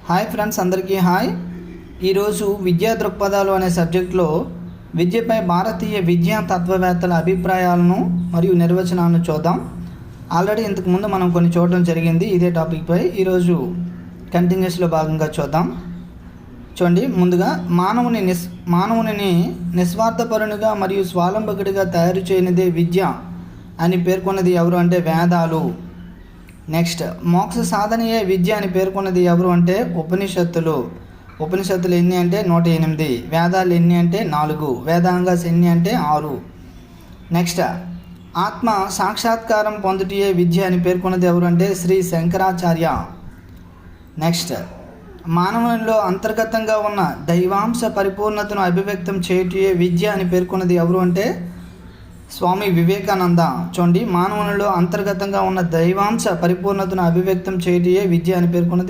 Hi friends, అందరికీ hi. ఈరోజు విద్యా దృక్పథాలు అనే సబ్జెక్టులో విద్యపై భారతీయ విద్యా తత్వవేత్తల అభిప్రాయాలను మరియు నిర్వచనాలను చూద్దాం. ఆల్రెడీ ఇంతకుముందు మనం కొన్ని చూడడం జరిగింది ఇదే టాపిక్పై. ఈరోజు కంటిన్యూస్లో భాగంగా చూద్దాం. చూడండి, ముందుగా మానవుని నిస్వార్థపరునిగా మరియు స్వాలంబకుడిగా తయారు చేయనిదే విద్య అని పేర్కొన్నది ఎవరు అంటే వేదాలు. నెక్స్ట్, మోక్ష సాధనయే విద్య అని పేర్కొన్నది ఎవరు అంటే ఉపనిషత్తులు. ఉపనిషత్తులు ఎన్ని అంటే 108, వేదాలు ఎన్ని అంటే 4, వేదాంగాస్ ఎన్ని అంటే 6. నెక్స్ట్, ఆత్మ సాక్షాత్కారం పొందుటయే విద్య అని పేర్కొన్నది ఎవరు అంటే శ్రీ శంకరాచార్య. నెక్స్ట్, మానవునిలో అంతర్గతంగా ఉన్న దైవాంశ పరిపూర్ణతను అభివ్యక్తం చేయుటయే విద్య అని పేర్కొన్నది ఎవరు అంటే స్వామి వివేకానంద. చూడండి, మానవునిలో అంతర్గతంగా ఉన్న దైవాంశ పరిపూర్ణతను అభివ్యక్తం చేయుటయే విద్య అని పేర్కొన్నది